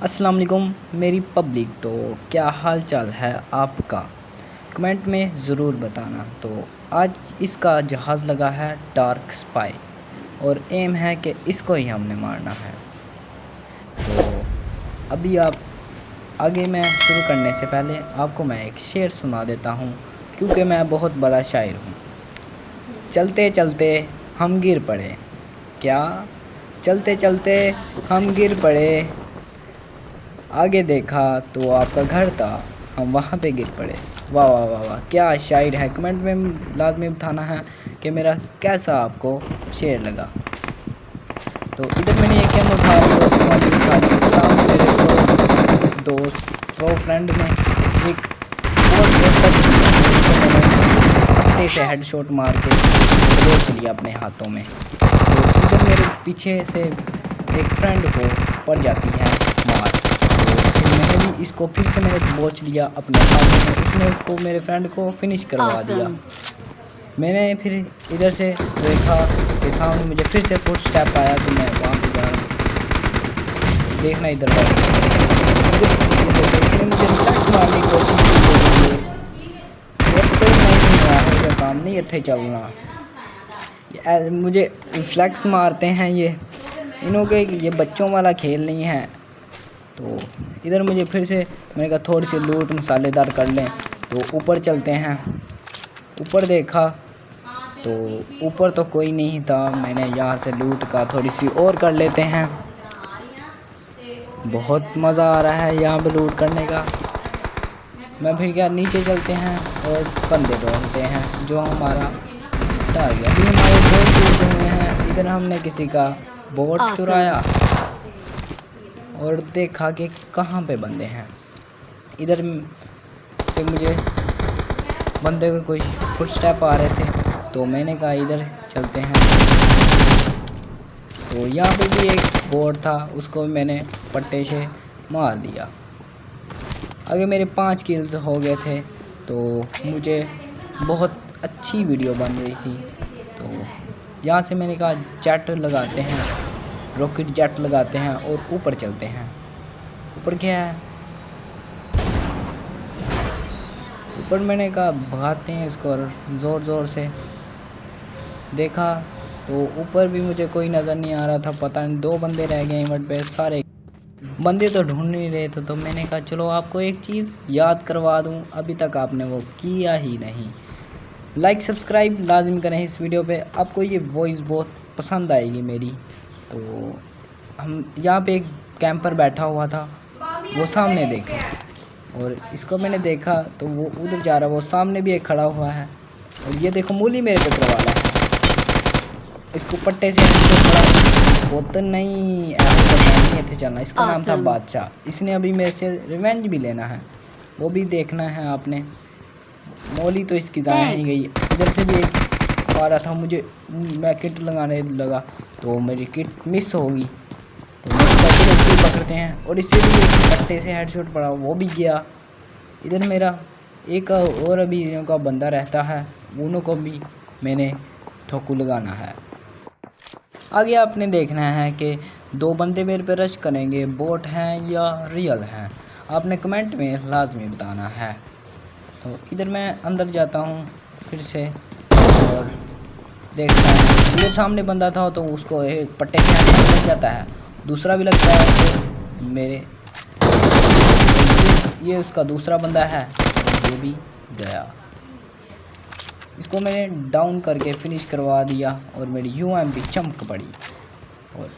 अस्सलाम वालेकुम मेरी पब्लिक। तो क्या हाल चाल है आपका, कमेंट में ज़रूर बताना। तो आज इसका जहाज़ लगा है डार्क स्पाई और एम है कि इसको ही हमने मारना है। तो अभी आप आगे मैं शुरू करने से पहले आपको मैं एक शेर सुना देता हूँ, क्योंकि मैं बहुत बड़ा शायर हूँ। चलते चलते हम गिर पड़े, क्या चलते चलते हम गिर पड़े, आगे देखा तो आपका घर था, हम वहाँ पे गिर पड़े। वाह वाह वाह वाह, क्या शायर है। कमेंट में लाजमी बताना है कि मेरा कैसा आपको शेर लगा। तो इधर मैंने एक कैम उठा ली, सामने मेरे दो फ्रेंड ने एक पट्टे से हेडशॉट मार के रोक लिया अपने हाथों में। तो इधर मेरे पीछे से एक फ्रेंड को पड़ जाती है मार। तो फिर मैंने भी इसको फिर से मैंने बोच लिया अपने हाथों में, उसने उसको मेरे फ्रेंड को फिनिश करवा दिया। मैंने फिर इधर से देखा कि सामने मुझे फिर से फुट स्टेप आया, तो मैं वहाँ पर जा रहा हूँ। देखना इधर इसने मुझे रिफ्लेक्ट मारने की कोशिश की, तो नहीं काम नहीं इतने चलना, मुझे रिफ्लेक्स मारते हैं ये, इन्हों के ये बच्चों वाला खेल नहीं है। तो इधर मुझे फिर से मैंने कहा थोड़ी सी लूट मसालेदार कर लें, तो ऊपर चलते हैं। ऊपर देखा तो ऊपर तो कोई नहीं था, मैंने यहाँ से लूट का थोड़ी सी और कर लेते हैं। बहुत मज़ा आ रहा है यहाँ पे लूट करने का। मैं फिर क्या नीचे चलते हैं और बंदे ढूंढते हैं जो हमारा टारगेट। अभी हमारे बोट टूटे हुए हैं, इधर हमने किसी का बोट चुराया और देखा कि कहाँ पे बंदे हैं। इधर से मुझे बंदे को कोई फुट स्टेप आ रहे थे, तो मैंने कहा इधर चलते हैं। तो यहाँ पे भी एक बोट था, उसको मैंने पट्टे से मार दिया। आगे मेरे 5 किल्स हो गए थे, तो मुझे बहुत अच्छी वीडियो बन रही थी। तो यहाँ से मैंने कहा जेट लगाते हैं, रॉकेट जेट लगाते हैं और ऊपर चलते हैं। ऊपर क्या है, ऊपर मैंने कहा भागते हैं इसको, और ज़ोर ज़ोर से देखा तो ऊपर भी मुझे कोई नज़र नहीं आ रहा था। पता नहीं 2 बंदे रह गए इवेंट पे, सारे बंदे तो ढूंढ नहीं रहे थे। तो मैंने कहा चलो आपको एक चीज़ याद करवा दूं, अभी तक आपने वो किया ही नहीं। लाइक सब्सक्राइब लाजिम करें इस वीडियो पे, आपको ये वॉइस बहुत पसंद आएगी मेरी। तो हम यहाँ पे एक कैंपर बैठा हुआ था, वो सामने देखा और इसको मैंने देखा तो वो उधर जा रहा, वो सामने भी एक खड़ा हुआ है। और ये देखो मूली मेरे पे करवा है, इसको पट्टे से वो तो नहीं थे चलना। इसका नाम था बादशाह, इसने अभी मेरे से रिवेंज भी लेना है, वो भी देखना है आपने। मोली तो इसकी जाया नहीं गई। इधर से भी एक आ रहा था, मुझे मैं किट लगाने लगा तो मेरी किट मिस होगी। तो इसको पकड़ते हैं और इससे भी एक पट्टे से हेडशॉट पड़ा, वो भी गया। इधर मेरा एक और अभी का बंदा रहता है, उन्हों को भी मैंने ठोकू लगाना है। आगे आपने देखना है कि 2 बंदे मेरे पे रश करेंगे, बोट हैं या रियल हैं, आपने कमेंट में लाजमी बताना है। तो इधर मैं अंदर जाता हूँ फिर से और देखता हूँ ये सामने बंदा था, तो उसको एक पट्टे से लग जाता है, दूसरा भी लगता है। तो मेरे ये उसका दूसरा बंदा है, ये भी गया। इसको मैंने डाउन करके फिनिश करवा दिया और मेरी यूएमपी चमक पड़ी। और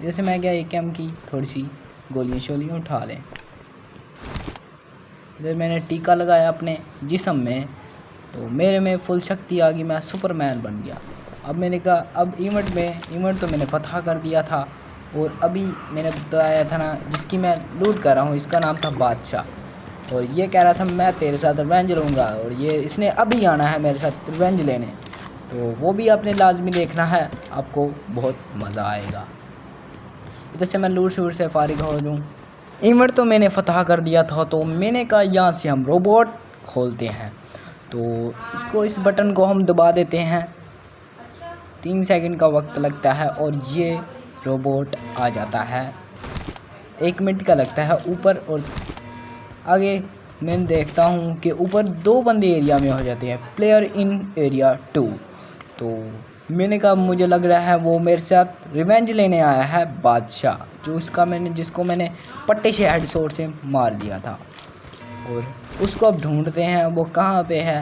जैसे मैं क्या एक एम की थोड़ी सी गोलियां शोलियाँ उठा लें। इधर मैंने टीका लगाया अपने जिस्म में, तो मेरे में फुल शक्ति आ गई, मैं सुपरमैन बन गया। अब मैंने कहा अब इवेंट तो मैंने फतह कर दिया था। और अभी मैंने बताया था ना जिसकी मैं लूट कर रहा हूँ, इसका नाम था बादशाह। और ये कह रहा था मैं तेरे साथ रिवेंज लूँगा, और ये इसने अभी आना है मेरे साथ रिवेंज लेने। तो वो भी आपने लाजमी देखना है, आपको बहुत मज़ा आएगा। इधर से मैं लूट शूट से फारिग हो दूँ। इवेंट तो मैंने फतह कर दिया था, तो मैंने कहा यहाँ से हम रोबोट खोलते हैं। तो इस बटन को हम दबा देते हैं, 3 सेकंड का वक्त लगता है और ये रोबोट आ जाता है। 1 मिनट का लगता है ऊपर। और आगे मैं देखता हूँ कि ऊपर 2 बंदे एरिया में हो जाते हैं, प्लेयर इन एरिया 2। तो मैंने कहा मुझे लग रहा है वो मेरे साथ रिवेंज लेने आया है बादशाह, जिसको मैंने पट्टे से हेडशॉट से मार दिया था। और उसको अब ढूंढते हैं वो कहाँ पे है।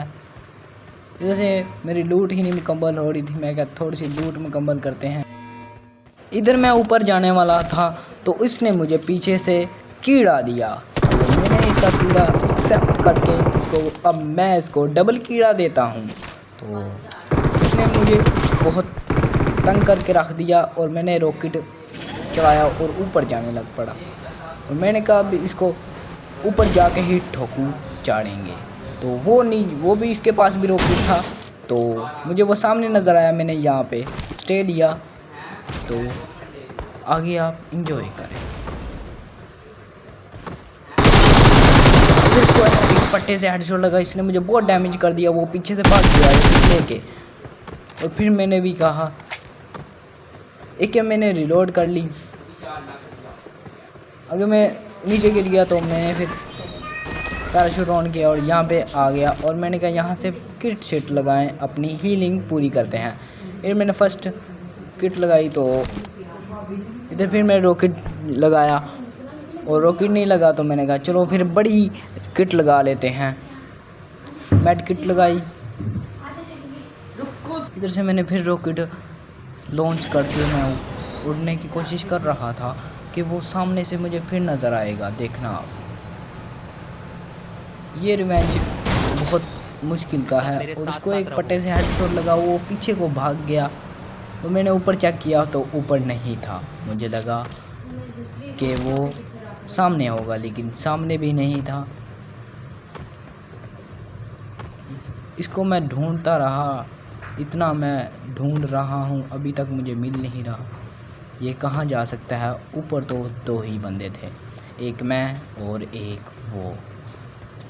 इधर से मेरी लूट ही नहीं मुकम्मल हो रही थी, मैं क्या थोड़ी सी लूट मुकम्मल करते हैं। इधर मैं ऊपर जाने वाला था तो इसने मुझे पीछे से कीड़ा दिया। तो मैंने इसका कीड़ा एक्सेप्ट करके अब मैं इसको डबल कीड़ा देता हूँ। तो इसने मुझे बहुत तंग करके रख दिया और मैंने रॉकेट चलाया और ऊपर जाने लग पड़ा। तो मैंने कहा अब इसको ऊपर जाके ही ठोकू चाड़ेंगे। तो वो भी इसके पास भी रॉकेट था, तो मुझे वो सामने नज़र आया, मैंने यहाँ पे स्टे लिया। तो आगे आप इंजॉय करें। इसको एक पट्टे से हेडशॉट लगा, इसने मुझे बहुत डैमेज कर दिया, वो पीछे से भाग गया लेके। और फिर मैंने भी कहा एक मैंने रिलोड कर ली। अगर मैं नीचे गिर गया तो मैंने फिर पैराशूट ऑन किया और यहाँ पे आ गया। और मैंने कहा यहाँ से किट शिट लगाएं, अपनी हीलिंग पूरी करते हैं। फिर मैंने फर्स्ट किट लगाई तो इधर फिर मैं रॉकेट लगाया और रॉकेट नहीं लगा तो मैंने कहा चलो फिर बड़ी किट लगा लेते हैं। मैड किट लगाई। इधर से मैंने फिर रॉकेट लॉन्च करके मैं उड़ने की कोशिश कर रहा था कि वो सामने से मुझे फिर नज़र आएगा। देखना आप, ये रिवेंज बहुत मुश्किल का है। और उसको एक पट्टे से हेडशॉट लगा, वो पीछे को भाग गया। तो मैंने ऊपर चेक किया तो ऊपर नहीं था, मुझे लगा कि वो सामने होगा, लेकिन सामने भी नहीं था। इसको मैं ढूंढता रहा, इतना मैं ढूंढ रहा हूँ, अभी तक मुझे मिल नहीं रहा। ये कहाँ जा सकता है? ऊपर तो 2 ही बंदे थे, एक मैं और एक वो।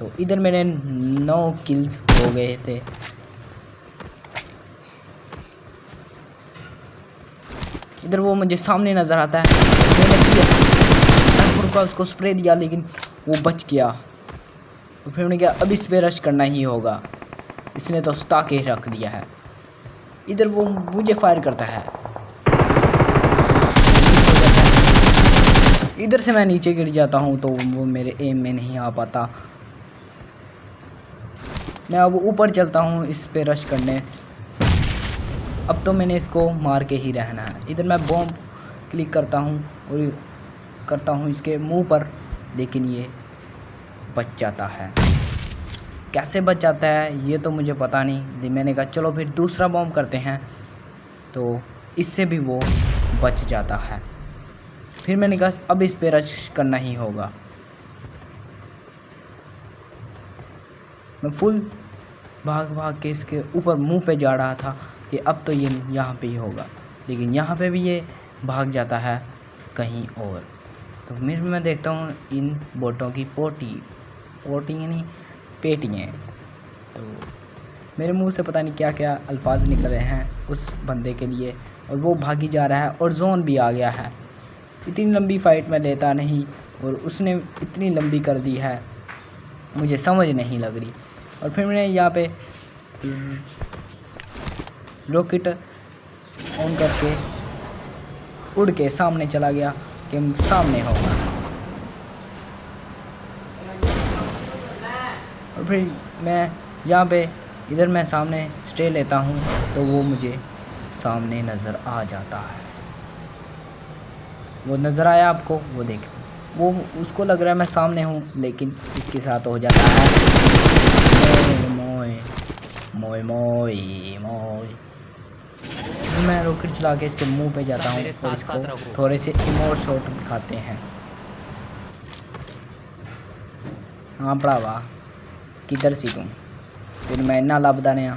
तो इधर मेरे 9 किल्स हो गए थे। इधर वो मुझे सामने नज़र आता है, मैंने उसको स्प्रे दिया लेकिन वो बच गया। तो फिर मैंने कहा अब इस पे रश करना ही होगा, इसने तो सता के रख दिया है। इधर वो मुझे फायर करता है, इधर से मैं नीचे गिर जाता हूँ तो वो मेरे एम में नहीं आ पाता। मैं अब ऊपर चलता हूँ इस पे रश करने। अब तो मैंने इसको मार के ही रहना है। इधर मैं बॉम्ब क्लिक करता हूँ और करता हूँ इसके मुंह पर, लेकिन ये बच जाता है। कैसे बच जाता है ये तो मुझे पता नहीं। मैंने कहा चलो फिर दूसरा बॉम्ब करते हैं, तो इससे भी वो बच जाता है। फिर मैंने कहा अब इस पे रश करना ही होगा। मैं फुल भाग भाग के इसके ऊपर मुंह पे जा रहा था कि अब तो ये यहाँ पे ही होगा, लेकिन यहाँ पे भी ये भाग जाता है कहीं और। तो फिर मैं देखता हूँ इन बोटों की पोटी यानी पेटियाँ। तो मेरे मुंह से पता नहीं क्या क्या अल्फाज निकल रहे हैं उस बंदे के लिए, और वो भागी जा रहा है और जोन भी आ गया है। इतनी लंबी फ़ाइट मैं लेता नहीं और उसने इतनी लंबी कर दी है, मुझे समझ नहीं लग रही। और फिर मैंने यहाँ पे रॉकेट ऑन करके उड़ के सामने चला गया कि सामने होगा। और फिर मैं यहाँ पे इधर मैं सामने स्टे लेता हूँ तो वो मुझे सामने नज़र आ जाता है। वो नज़र आया आपको? वो देख, वो उसको लग रहा है मैं सामने हूँ, लेकिन इसके साथ हो जाता है मोए मोए मोए मोए। मैं रॉकेट चला के इसके मुंह पे जाता हूँ और इसको थोड़े से इमोट शॉट दिखाते हैं। हाँ भरावा किधर सी तुम? फिर मैं इन्ना लभदा नहीं।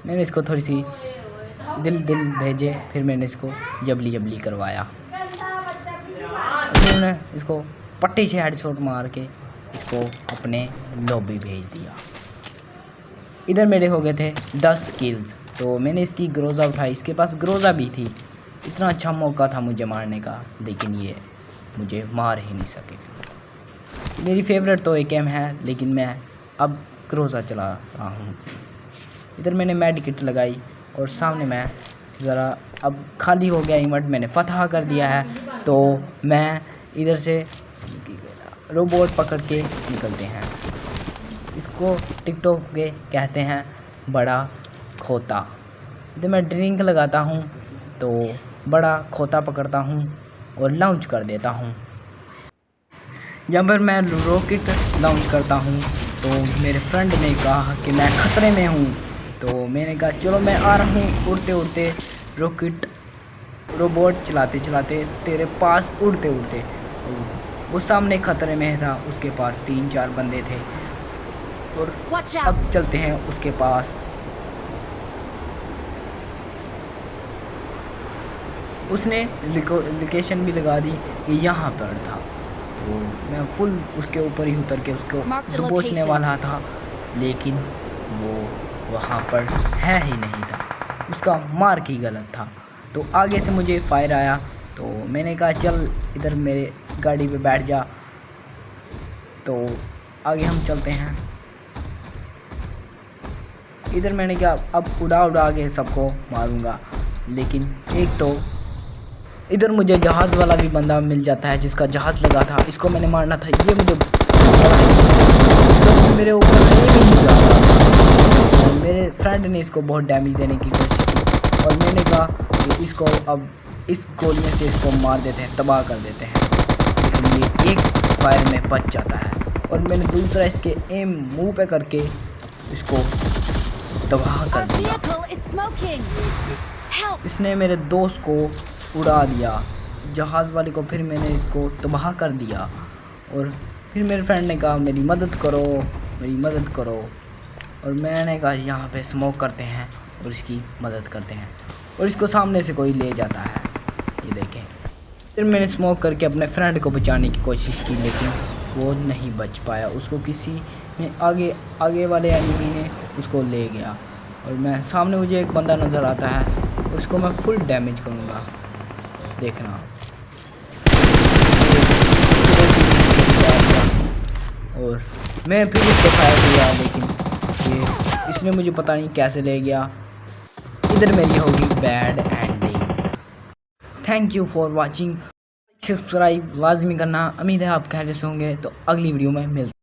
मैंने इसको थोड़ी सी दिल भेजे, फिर मैंने इसको जबली करवाया। फिर मैंने इसको पट्टी से हेडशॉट मार के इसको अपने लॉबी भेज दिया। इधर मेरे हो गए थे 10 किल्स। तो मैंने इसकी ग्रोज़ा उठाई, इसके पास ग्रोज़ा भी थी, इतना अच्छा मौका था मुझे मारने का, लेकिन ये मुझे मार ही नहीं सके। मेरी फेवरेट तो एकेएम है, लेकिन मैं अब क्रोजा चला रहा हूँ। इधर मैंने मेड किट लगाई और सामने मैं ज़रा अब खाली हो गया इवेंट, मैंने फतह कर दिया है। तो मैं इधर से रोबोट पकड़ के निकलते हैं। इसको टिकटॉक पे कहते हैं बड़ा खोता। इधर मैं ड्रिंक लगाता हूँ तो बड़ा खोता पकड़ता हूँ और लॉन्च कर देता हूँ। यहाँ पर मैं रॉकेट लॉन्च करता हूँ तो मेरे फ्रेंड ने कहा कि मैं ख़तरे में हूँ, तो मैंने कहा चलो मैं आ रहा हूँ उड़ते उड़ते, रॉकेट रोबोट चलाते चलाते तेरे पास उड़ते उड़ते। वो सामने ख़तरे में था, उसके पास 3-4 बंदे थे और अब चलते हैं उसके पास। उसने लोकेशन भी लगा दी कि यहाँ पर था, तो मैं फुल उसके ऊपर ही उतर के उसको दबोचने वाला था, लेकिन वो वहाँ पर है ही नहीं था, उसका मार्क ही गलत था। तो आगे से मुझे फायर आया तो मैंने कहा चल इधर मेरे गाड़ी पे बैठ जा। तो आगे हम चलते हैं। इधर मैंने कहा अब उड़ा उड़ा के सबको मारूंगा, लेकिन एक तो इधर मुझे जहाज़ वाला भी बंदा मिल जाता है जिसका जहाज़ लगा था, इसको मैंने मारना था। ये मुझे मेरे ऊपर नहीं जा रहा था और मेरे फ्रेंड ने इसको बहुत डैमेज देने की कोशिश की और मैंने कहा कि इसको अब इस गोलियों से इसको मार देते हैं, तबाह कर देते हैं, लेकिन ये एक फायर में बच जाता है और मैंने दूसरा इसके एम मुंह पे करके इसको तबाह कर दिया। इसने मेरे दोस्त को उड़ा दिया, जहाज़ वाले को, फिर मैंने इसको तबाह कर दिया और फिर मेरे फ्रेंड ने कहा मेरी मदद करो, मेरी मदद करो, और मैंने कहा यहाँ पे स्मोक करते हैं और इसकी मदद करते हैं और इसको सामने से कोई ले जाता है, ये देखें। फिर मैंने स्मोक करके अपने फ्रेंड को बचाने की कोशिश की, लेकिन वो नहीं बच पाया, उसको किसी ने आगे वाले एनिमी ने उसको ले गया और मैं सामने मुझे एक बंदा नज़र आता है, उसको मैं फुल डैमेज करूँगा, देखना। और मैं फिर इसको फायर किया, लेकिन ये इसने मुझे पता नहीं कैसे ले गया। इधर मेरी होगी bad ending. Thank you for watching. Subscribe लाजमी करना। उम्मीद है आप खैरियत से होंगे, तो अगली वीडियो में मिलते हैं।